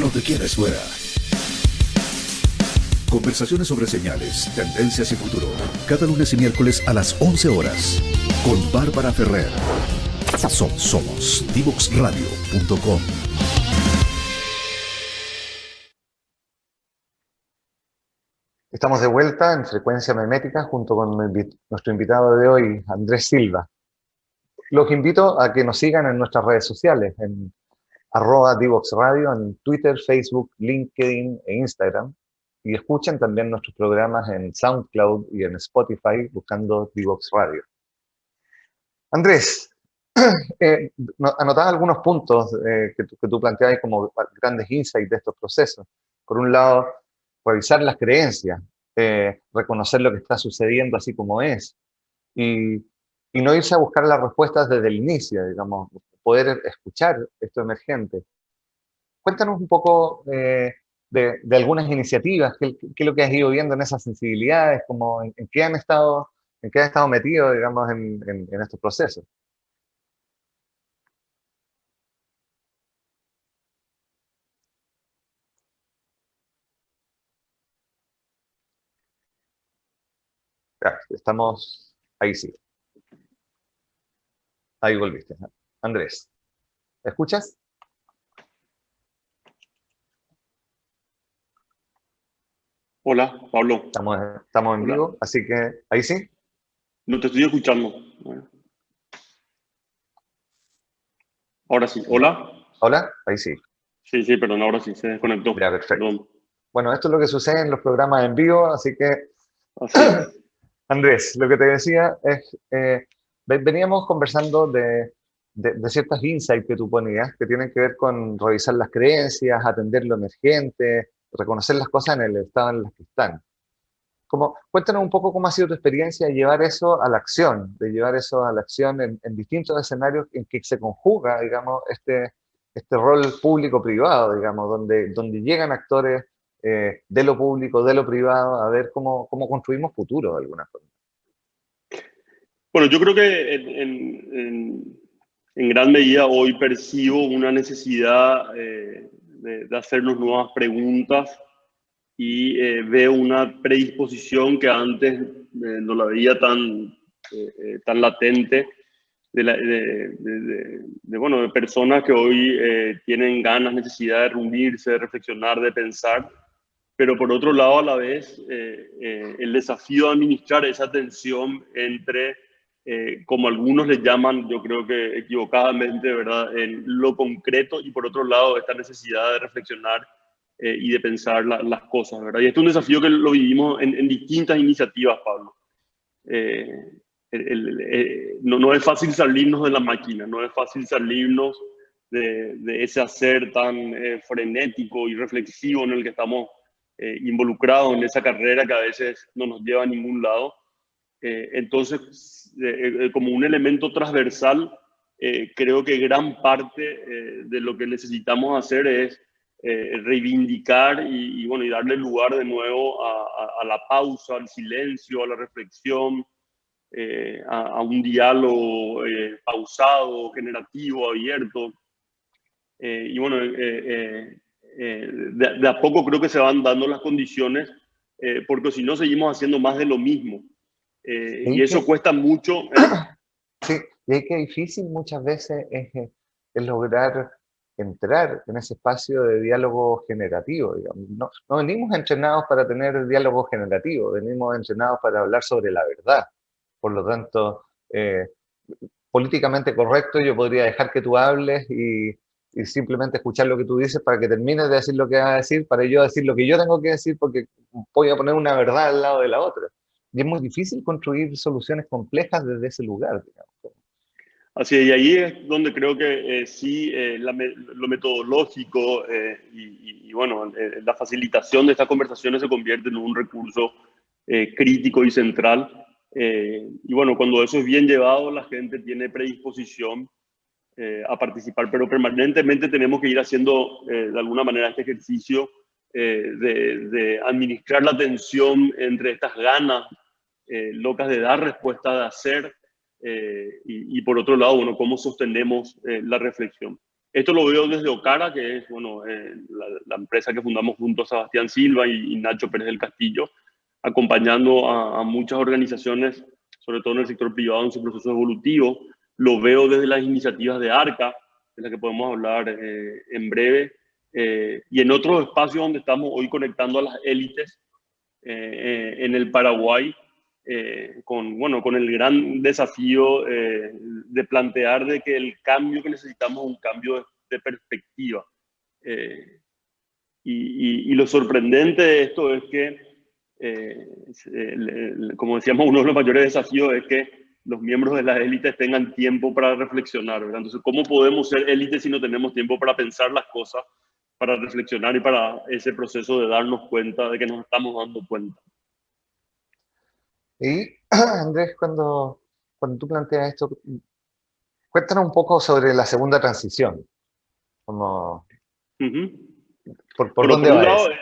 No te quedes fuera. Conversaciones sobre señales, tendencias y futuro. Cada lunes y miércoles a las 11 horas. Con Bárbara Ferrer. Somos divoxradio.com. Estamos de vuelta en Frecuencia Memética junto con nuestro invitado de hoy, Andrés Silva. Los invito a que nos sigan en nuestras redes sociales, en @divoxradio, en Twitter, Facebook, LinkedIn e Instagram. Y escuchen también nuestros programas en SoundCloud y en Spotify buscando Divox Radio. Andrés, anotaba algunos puntos que tú planteabas como grandes insights de estos procesos. Por un lado, revisar las creencias, reconocer lo que está sucediendo así como es, y, y no irse a buscar las respuestas desde el inicio, digamos, poder escuchar esto emergente. Cuéntanos un poco de algunas iniciativas, qué es lo que has ido viendo en esas sensibilidades, como en qué han estado metidos, digamos, en estos procesos. Ya, estamos, ahí sí, ahí volviste. Andrés, ¿me escuchas? Hola, Pablo. Estamos en Hola. vivo, así que ahí sí. No te estoy escuchando. Ahora sí. Hola. Hola, ahí sí. Sí, perdón, ahora sí, se desconectó. Ya, perfecto. Perdón. Bueno, esto es lo que sucede en los programas en vivo, así que, Así es. Andrés, lo que te decía es, veníamos conversando de ciertas insights que tú ponías, que tienen que ver con revisar las creencias, atender lo emergente, reconocer las cosas en el estado en las que están. Cuéntanos un poco cómo ha sido tu experiencia de llevar eso a la acción, en distintos escenarios en que se conjuga, digamos, este rol público-privado, digamos, donde llegan actores de lo público, de lo privado, a ver cómo construimos futuro de alguna forma. Bueno, yo creo que en gran medida hoy percibo una necesidad de hacernos nuevas preguntas y veo una predisposición que antes no la veía tan latente de personas que hoy tienen ganas, necesidad de reunirse, de reflexionar, de pensar, pero por otro lado a la vez el desafío de administrar esa tensión entre, como algunos le llaman, yo creo que equivocadamente, ¿verdad?, en lo concreto y por otro lado esta necesidad de reflexionar y de pensar las cosas, ¿verdad? Y esto es un desafío que lo vivimos en distintas iniciativas, Pablo. No es fácil salirnos de la máquina, no es fácil salirnos de ese hacer tan frenético y reflexivo en el que estamos involucrados en esa carrera que a veces no nos lleva a ningún lado. Entonces, como un elemento transversal, creo que gran parte de lo que necesitamos hacer es reivindicar y darle lugar de nuevo a la pausa, al silencio, a la reflexión, a un diálogo pausado, generativo, abierto. De a poco creo que se van dando las condiciones, porque si no seguimos haciendo más de lo mismo. Y eso cuesta mucho. Sí, y es que difícil muchas veces es lograr entrar en ese espacio de diálogo generativo, digamos. No venimos entrenados para tener diálogo generativo, venimos entrenados para hablar sobre la verdad. Por lo tanto, políticamente correcto, yo podría dejar que tú hables y simplemente escuchar lo que tú dices para que termines de decir lo que vas a decir, para yo decir lo que yo tengo que decir, porque voy a poner una verdad al lado de la otra. Y es muy difícil construir soluciones complejas desde ese lugar, digamos. Así es, y ahí es donde creo que sí, lo metodológico la facilitación de estas conversaciones se convierte en un recurso crítico y central. Cuando eso es bien llevado, la gente tiene predisposición a participar, pero permanentemente tenemos que ir haciendo de alguna manera este ejercicio de administrar la tensión entre estas ganas locas de dar respuesta, de hacer, y por otro lado, cómo sostenemos la reflexión. Esto lo veo desde Ocara, que es bueno, la empresa que fundamos junto a Sebastián Silva y Nacho Pérez del Castillo, acompañando a muchas organizaciones, sobre todo en el sector privado, en su proceso evolutivo. Lo veo desde las iniciativas de ARCA, de las que podemos hablar en breve, y en otros espacios donde estamos hoy conectando a las élites en el Paraguay, con el gran desafío de plantear de que el cambio que necesitamos es un cambio de perspectiva. Y lo sorprendente de esto es que, como decíamos, uno de los mayores desafíos es que los miembros de las élites tengan tiempo para reflexionar, ¿verdad? Entonces, ¿cómo podemos ser élites si no tenemos tiempo para pensar las cosas, para reflexionar y para ese proceso de darnos cuenta de que nos estamos dando cuenta? Y Andrés, cuando tú planteas esto, cuéntanos un poco sobre la segunda transición, como, ¿por Bueno, dónde por un va lado, eso?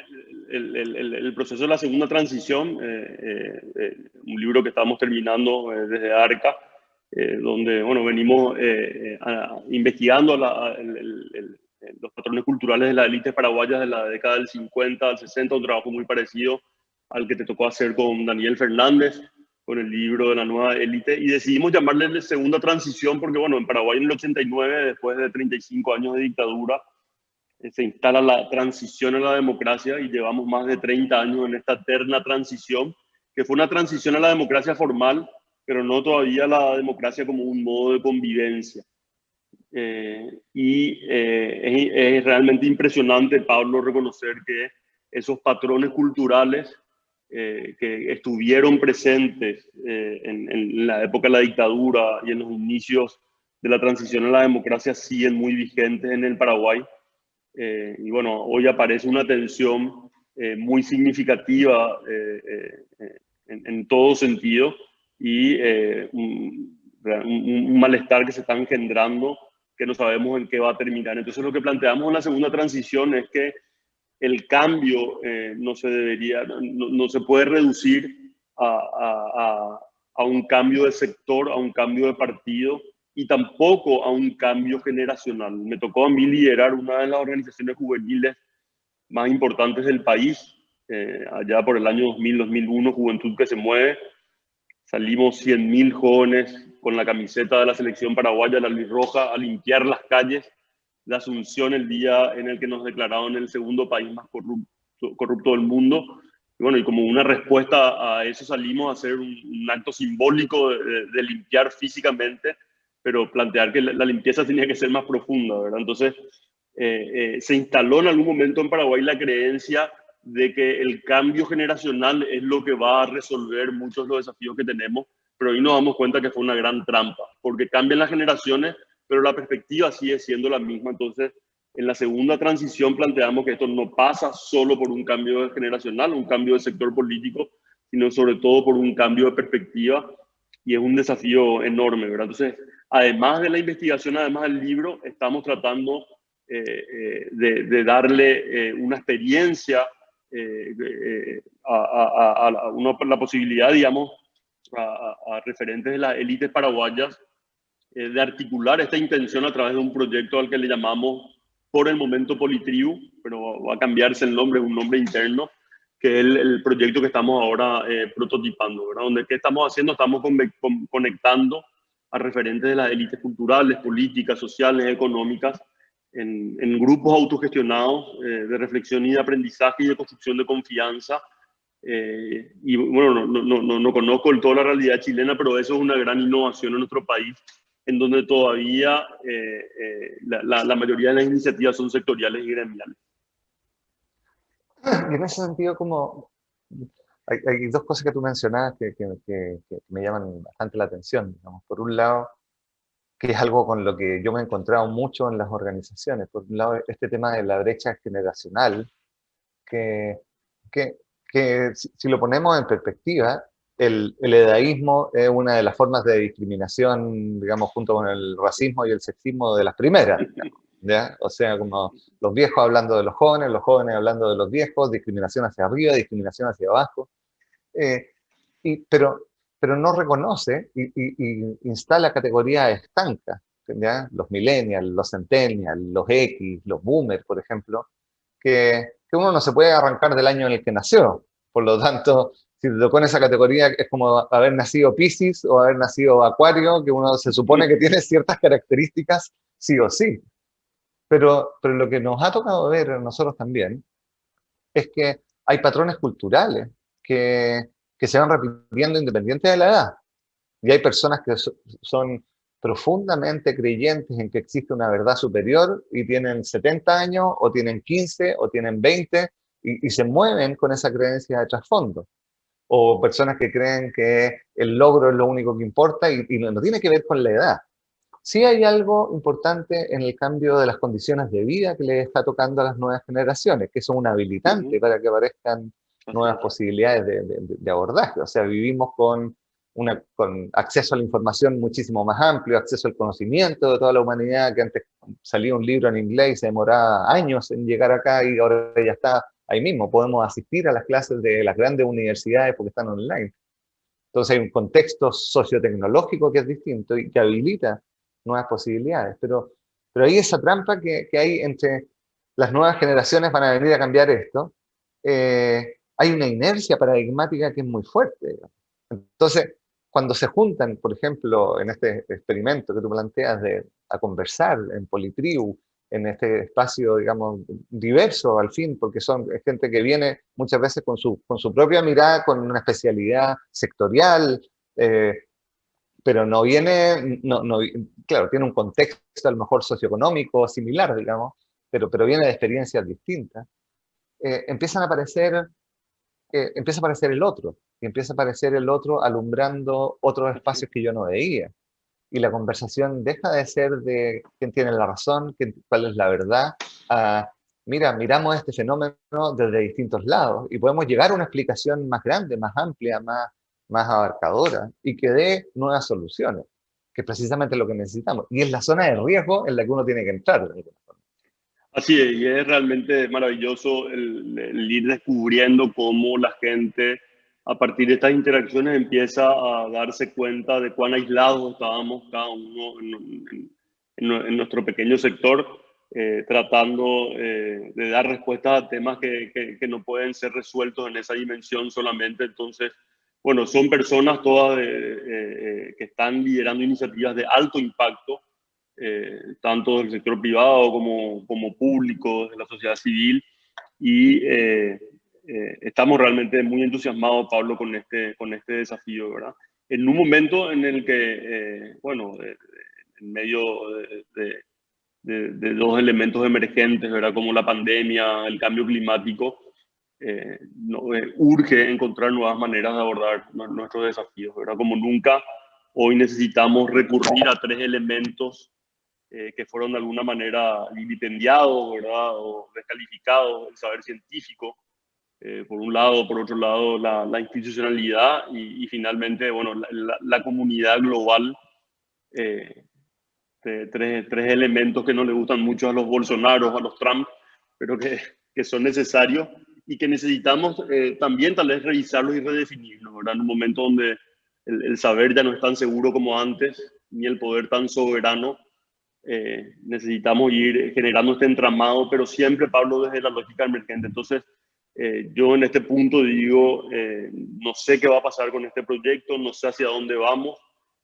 el proceso de la segunda transición, un libro que estamos terminando desde ARCA, donde bueno, venimos investigando los patrones culturales de las élites paraguayas de la década del 50 al 60, un trabajo muy parecido al que te tocó hacer con Daniel Fernández, con el libro de la nueva élite, y decidimos llamarle segunda transición porque, bueno, en Paraguay en el 89, después de 35 años de dictadura, se instala la transición a la democracia y llevamos más de 30 años en esta eterna transición, que fue una transición a la democracia formal, pero no todavía la democracia como un modo de convivencia. Es realmente impresionante, Pablo, reconocer que esos patrones culturales que estuvieron presentes en la época de la dictadura y en los inicios de la transición a la democracia siguen muy vigentes en el Paraguay. Y bueno, hoy aparece una tensión muy significativa en todo sentido y un malestar que se está engendrando que no sabemos en qué va a terminar. Entonces lo que planteamos en la segunda transición es que el cambio no se puede reducir a un cambio de sector, a un cambio de partido y tampoco a un cambio generacional. Me tocó a mí liderar una de las organizaciones juveniles más importantes del país, allá por el año 2000-2001, Juventud que se mueve. Salimos 100.000 jóvenes con la camiseta de la selección paraguaya, la albirroja, a limpiar las calles de Asunción el día en el que nos declararon el segundo país más corrupto del mundo. Y bueno, y como una respuesta a eso salimos a hacer un acto simbólico de limpiar físicamente, pero plantear que la limpieza tenía que ser más profunda, ¿verdad? Entonces, se instaló en algún momento en Paraguay la creencia de que el cambio generacional es lo que va a resolver muchos de los desafíos que tenemos, pero hoy nos damos cuenta que fue una gran trampa, porque cambian las generaciones, pero la perspectiva sigue siendo la misma. Entonces, en la segunda transición planteamos que esto no pasa solo por un cambio generacional, un cambio de sector político, sino sobre todo por un cambio de perspectiva, y es un desafío enorme, ¿verdad? Entonces, además de la investigación, además del libro, estamos tratando de darle una experiencia, la posibilidad, digamos, a referentes de las élites paraguayas de articular esta intención a través de un proyecto al que le llamamos por el momento Politribu, pero va a cambiarse el nombre, es un nombre interno, que es el proyecto que estamos ahora prototipando, ¿verdad? Donde, ¿qué estamos haciendo? Estamos conectando a referentes de las élites culturales, políticas, sociales, económicas, en grupos autogestionados de reflexión y de aprendizaje y de construcción de confianza. Y bueno, no conozco del todo la realidad chilena, pero eso es una gran innovación en nuestro país, en donde todavía la mayoría de las iniciativas son sectoriales y gremiales. Y en ese sentido, como hay dos cosas que tú mencionabas que me llaman bastante la atención. Digamos. Por un lado, que es algo con lo que yo me he encontrado mucho en las organizaciones. Por un lado, este tema de la brecha generacional, que, que si lo ponemos en perspectiva, el edaísmo es una de las formas de discriminación, digamos, junto con el racismo y el sexismo de las primeras, digamos, ¿ya? O sea, como los viejos hablando de los jóvenes hablando de los viejos, discriminación hacia arriba, discriminación hacia abajo. Pero no reconoce y instala categorías estancas, ¿ya? Los millennials, los centennials, los X, los boomers, por ejemplo, que uno no se puede arrancar del año en el que nació. Por lo tanto, si te tocó en esa categoría, es como haber nacido Piscis o haber nacido Acuario, que uno se supone que tiene ciertas características sí o sí. Pero lo que nos ha tocado ver a nosotros también es que hay patrones culturales que se van repitiendo independiente de la edad. Y hay personas que son profundamente creyentes en que existe una verdad superior y tienen 70 años, o tienen 15, o tienen 20, y se mueven con esa creencia de trasfondo. O personas que creen que el logro es lo único que importa y no tiene que ver con la edad. Sí hay algo importante en el cambio de las condiciones de vida que le está tocando a las nuevas generaciones, que son un habilitante para que aparezcan nuevas posibilidades de abordaje. O sea, vivimos con acceso a la información muchísimo más amplio, acceso al conocimiento de toda la humanidad, que antes salía un libro en inglés y se demoraba años en llegar acá, y ahora ya está ahí mismo. Podemos asistir a las clases de las grandes universidades porque están online. Entonces hay un contexto sociotecnológico que es distinto y que habilita nuevas posibilidades. Pero hay esa trampa que hay entre las nuevas generaciones van a venir a cambiar esto. Hay una inercia paradigmática que es muy fuerte, digamos. Entonces, cuando se juntan, por ejemplo, en este experimento que tú planteas a conversar en Politribu, en este espacio, digamos, diverso al fin, porque son gente que viene muchas veces con su propia mirada, con una especialidad sectorial, pero no viene, claro, tiene un contexto a lo mejor socioeconómico similar, digamos, pero viene de experiencias distintas. Empieza a aparecer el otro, y empieza a aparecer el otro alumbrando otros espacios que yo no veía. Y la conversación deja de ser de quién tiene la razón, cuál es la verdad, a, mira, miramos este fenómeno desde distintos lados y podemos llegar a una explicación más grande, más amplia, más abarcadora, y que dé nuevas soluciones, que es precisamente lo que necesitamos. Y es la zona de riesgo en la que uno tiene que entrar. Así es, y es realmente maravilloso el ir descubriendo cómo la gente, a partir de estas interacciones, empieza a darse cuenta de cuán aislados estábamos cada uno en nuestro pequeño sector, tratando de dar respuestas a temas que no pueden ser resueltos en esa dimensión solamente. Entonces, bueno, son personas todas que están liderando iniciativas de alto impacto, tanto del sector privado como público, de la sociedad civil, y estamos realmente muy entusiasmados, Pablo, con este desafío, ¿verdad? En un momento en el que, bueno, en medio de dos elementos emergentes, ¿verdad? Como la pandemia, el cambio climático, urge encontrar nuevas maneras de abordar nuestros desafíos, ¿verdad? Como nunca, hoy necesitamos recurrir a tres elementos que fueron de alguna manera vilipendiados, ¿verdad? O descalificados: el saber científico, por un lado; por otro lado, la institucionalidad, y finalmente, bueno, la comunidad global. Tres elementos que no le gustan mucho a los Bolsonaros, a los Trump, pero que son necesarios y que necesitamos también tal vez revisarlos y redefinirlos, ¿verdad? En un momento donde el saber ya no es tan seguro como antes, ni el poder tan soberano. Necesitamos ir generando este entramado, pero siempre, Pablo, desde la lógica emergente. Entonces, yo en este punto digo, no sé qué va a pasar con este proyecto, no sé hacia dónde vamos.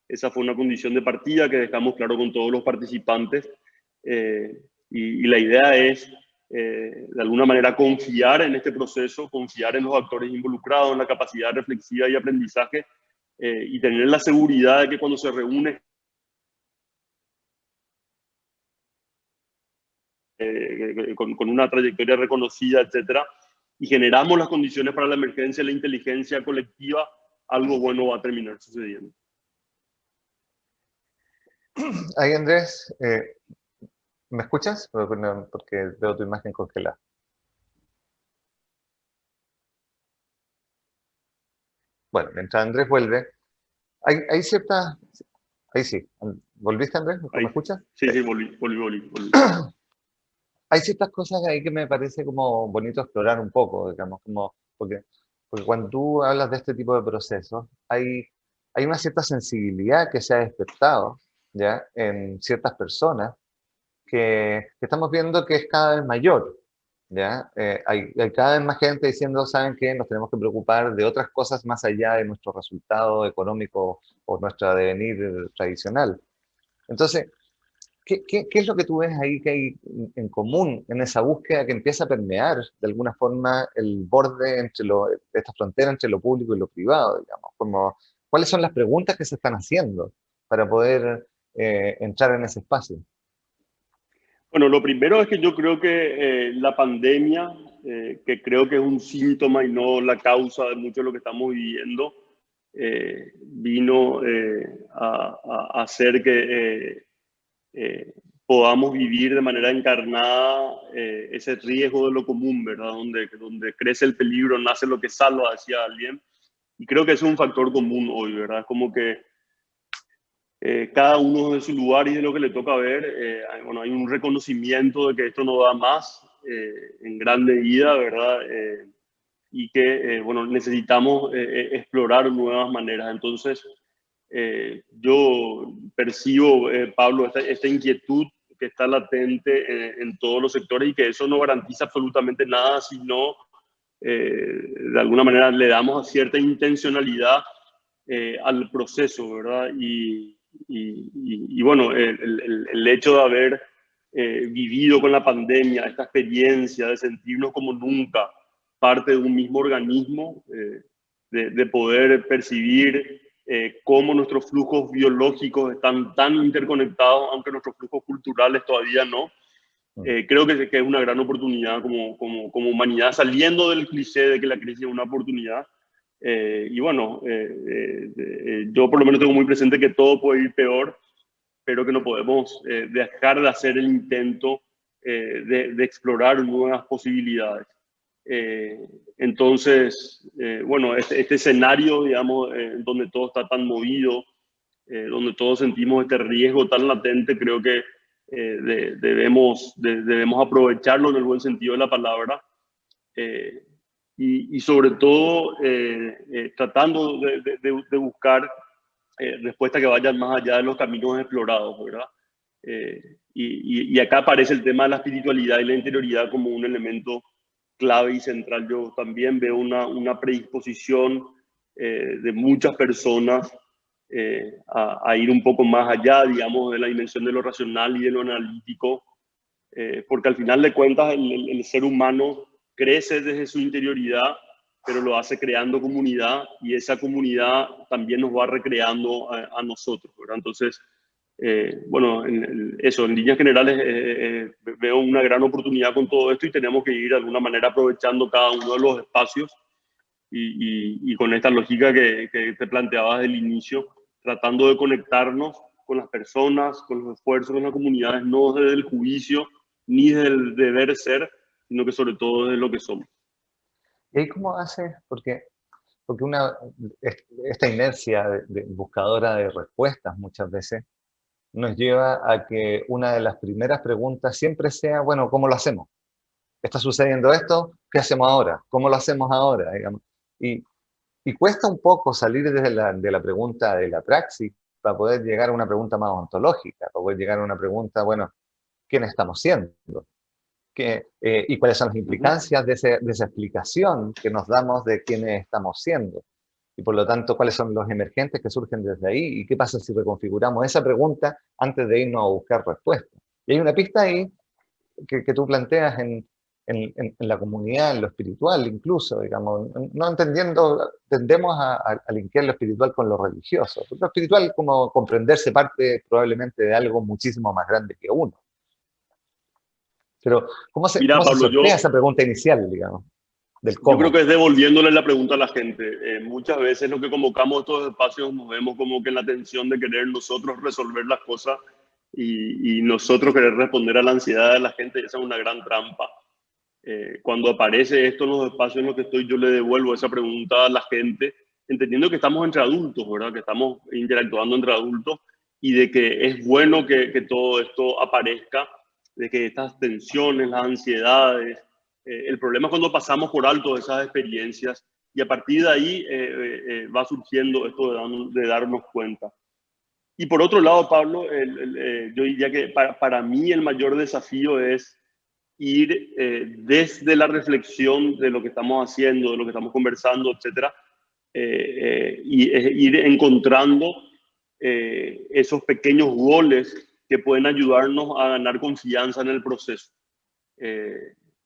Esa fue una condición de partida que dejamos claro con todos los participantes, y la idea es, de alguna manera, confiar en este proceso, confiar en los actores involucrados, en la capacidad reflexiva y aprendizaje, y tener la seguridad de que cuando se reúne con una trayectoria reconocida, etcétera, y generamos las condiciones para la emergencia y la inteligencia colectiva, algo bueno va a terminar sucediendo. Ahí, Andrés, ¿me escuchas? Porque veo tu imagen congelada. Bueno, mientras Andrés vuelve, hay ciertas... Ahí sí. ¿Volviste, Andrés? ¿Me escuchas? Sí, volví. Hay ciertas cosas ahí que me parece como bonito explorar un poco, digamos, porque cuando tú hablas de este tipo de procesos, hay una cierta sensibilidad que se ha despertado ¿ya? En ciertas personas que estamos viendo que es cada vez mayor, ¿ya? Hay cada vez más gente diciendo, ¿saben qué? Nos tenemos que preocupar de otras cosas más allá de nuestro resultado económico o nuestro devenir tradicional. Entonces, ¿qué es lo que tú ves ahí que hay en común en esa búsqueda que empieza a permear de alguna forma el borde entre esta frontera entre lo público y lo privado, digamos? Como, ¿cuáles son las preguntas que se están haciendo para poder entrar en ese espacio? Bueno, lo primero es que yo creo que la pandemia, que creo que es un síntoma y no la causa de mucho de lo que estamos viviendo, vino a hacer que podamos vivir de manera encarnada ese riesgo de lo común, ¿verdad? Donde crece el peligro, nace lo que salva, decía alguien. Y creo que ese es un factor común hoy, ¿verdad? Como que cada uno de su lugar y de lo que le toca ver, bueno, hay un reconocimiento de que esto no da más en gran medida, ¿verdad? Y que, bueno, necesitamos explorar nuevas maneras. Entonces, yo percibo, Pablo, esta inquietud que está latente en todos los sectores y que eso no garantiza absolutamente nada, sino de alguna manera le damos cierta intencionalidad al proceso, ¿verdad? Y bueno, el hecho de haber vivido con la pandemia, esta experiencia de sentirnos como nunca parte de un mismo organismo, de poder percibir cómo nuestros flujos biológicos están tan interconectados, aunque nuestros flujos culturales todavía no. Creo que es una gran oportunidad como humanidad, saliendo del cliché de que la crisis es una oportunidad. Y bueno, yo por lo menos tengo muy presente que todo puede ir peor, pero que no podemos dejar de hacer el intento de explorar nuevas posibilidades. Entonces, bueno, este escenario, digamos, donde todo está tan movido, donde todos sentimos este riesgo tan latente, creo que debemos aprovecharlo en el buen sentido de la palabra. Eh, y sobre todo tratando de buscar respuestas que vayan más allá de los caminos explorados, ¿verdad? Y acá aparece el tema de la espiritualidad y la interioridad como un elemento clave y central. Yo también veo una predisposición de muchas personas a ir un poco más allá, digamos, de la dimensión de lo racional y de lo analítico, porque al final de cuentas el ser humano crece desde su interioridad, pero lo hace creando comunidad y esa comunidad también nos va recreando a nosotros, ¿verdad? Entonces, bueno, eso, en líneas generales veo una gran oportunidad con todo esto y tenemos que ir de alguna manera aprovechando cada uno de los espacios y con esta lógica que te planteabas desde el inicio, tratando de conectarnos con las personas, con los esfuerzos, con las comunidades, no desde el juicio ni desde el deber ser, sino que sobre todo desde lo que somos. ¿Y ahí cómo haces? Porque esta inercia buscadora de respuestas muchas veces nos lleva a que una de las primeras preguntas siempre sea, bueno, ¿cómo lo hacemos? ¿Está sucediendo esto? ¿Qué hacemos ahora? ¿Cómo lo hacemos ahora? Digamos. Y cuesta un poco salir desde de la pregunta de la praxis para poder llegar a una pregunta más ontológica, para poder llegar a una pregunta, bueno, ¿quiénes estamos siendo? Y cuáles son las implicancias de esa explicación que nos damos de quiénes estamos siendo. Y por lo tanto, cuáles son los emergentes que surgen desde ahí y qué pasa si reconfiguramos esa pregunta antes de irnos a buscar respuestas. Y hay una pista ahí que tú planteas en la comunidad, en lo espiritual incluso, digamos, no entendiendo, tendemos a linkear lo espiritual con lo religioso. Lo espiritual, como comprenderse, parte probablemente de algo muchísimo más grande que uno. Pero, Mira, ¿cómo se Pablo, sortea esa pregunta inicial, digamos, del yo creo cómo? que es devolviéndole la pregunta a la gente. Muchas veces lo que convocamos estos espacios nos vemos como que en la tensión de querer nosotros resolver las cosas y nosotros querer responder a la ansiedad de la gente. Esa es una gran trampa. Cuando aparece esto en los espacios en los que estoy, yo le devuelvo esa pregunta a la gente, entendiendo que estamos entre adultos, ¿verdad? Que estamos interactuando entre adultos y de que es bueno que todo esto aparezca, de que estas tensiones, las ansiedades, el problema es cuando pasamos por alto esas experiencias y a partir de ahí va surgiendo esto de darnos cuenta. Y por otro lado, Pablo, yo diría que para mí el mayor desafío es ir desde la reflexión de lo que estamos haciendo, de lo que estamos conversando, etcétera, y ir encontrando esos pequeños goles que pueden ayudarnos a ganar confianza en el proceso.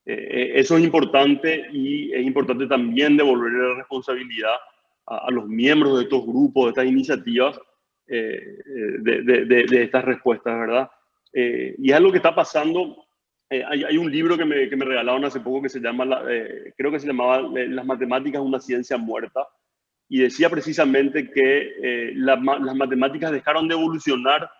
Eso es importante, y es importante también devolver la responsabilidad a los miembros de estos grupos, de estas iniciativas, de estas respuestas, ¿verdad? Y es algo que está pasando. Hay un libro que me regalaron hace poco que se llama, creo que se llamaba Las matemáticas, una ciencia muerta, y decía precisamente que las matemáticas dejaron de evolucionar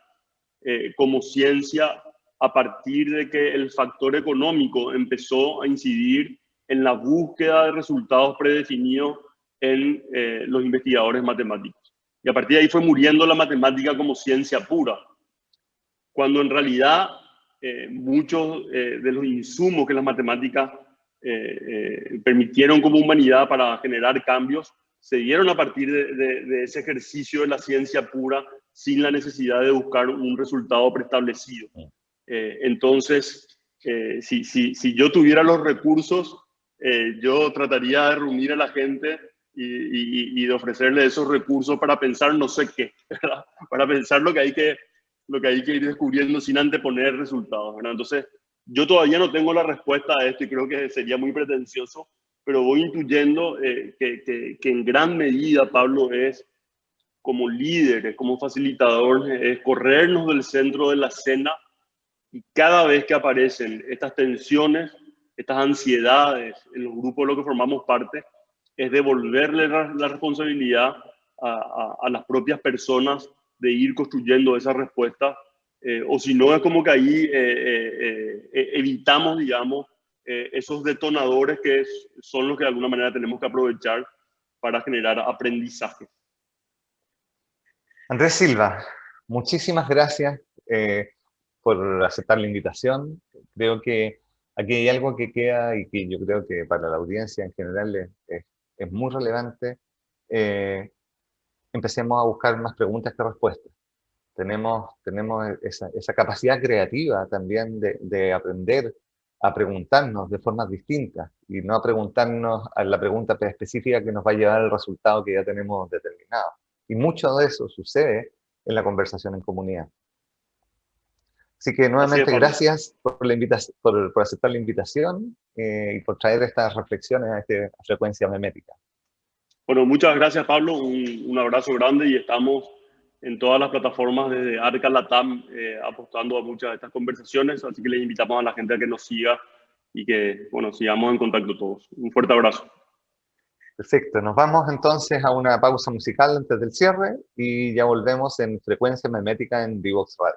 como ciencia a partir de que el factor económico empezó a incidir en la búsqueda de resultados predefinidos en los investigadores matemáticos. Y a partir de ahí fue muriendo la matemática como ciencia pura, cuando en realidad muchos de los insumos que las matemáticas permitieron como humanidad para generar cambios se dieron a partir de ese ejercicio de la ciencia pura, sin la necesidad de buscar un resultado preestablecido. Entonces, si yo tuviera los recursos, yo trataría de reunir a la gente y de ofrecerle esos recursos para pensar no sé qué, ¿verdad? Para pensar lo que hay que ir descubriendo sin anteponer resultados, ¿verdad? Entonces, yo todavía no tengo la respuesta a esto y creo que sería muy pretencioso, pero voy intuyendo que en gran medida, Pablo, es como líder, como facilitador, es corrernos del centro de la escena, y cada vez que aparecen estas tensiones, estas ansiedades en los grupos de los que formamos parte, es devolverle la responsabilidad a las propias personas de ir construyendo esa respuesta, o si no es como que ahí evitamos, digamos, esos detonadores que son los que de alguna manera tenemos que aprovechar para generar aprendizaje. Andrés Silva, muchísimas gracias por aceptar la invitación. Creo que aquí hay algo que queda y que yo creo que para la audiencia en general es muy relevante. Empecemos a buscar más preguntas que respuestas. Tenemos esa capacidad creativa también de aprender a preguntarnos de formas distintas y no a preguntarnos a la pregunta específica que nos va a llevar al resultado que ya tenemos determinado. Y mucho de eso sucede en la conversación en comunidad. Así que nuevamente gracias por aceptar la invitación y por traer estas reflexiones a esta frecuencia memética. Bueno, muchas gracias, Pablo. Un abrazo grande, y estamos en todas las plataformas desde Arca Latam apostando a muchas de estas conversaciones, así que les invitamos a la gente a que nos siga y que, bueno, sigamos en contacto todos. Un fuerte abrazo. Perfecto, nos vamos entonces a una pausa musical antes del cierre y ya volvemos en Frecuencia Memética en Divox Radio.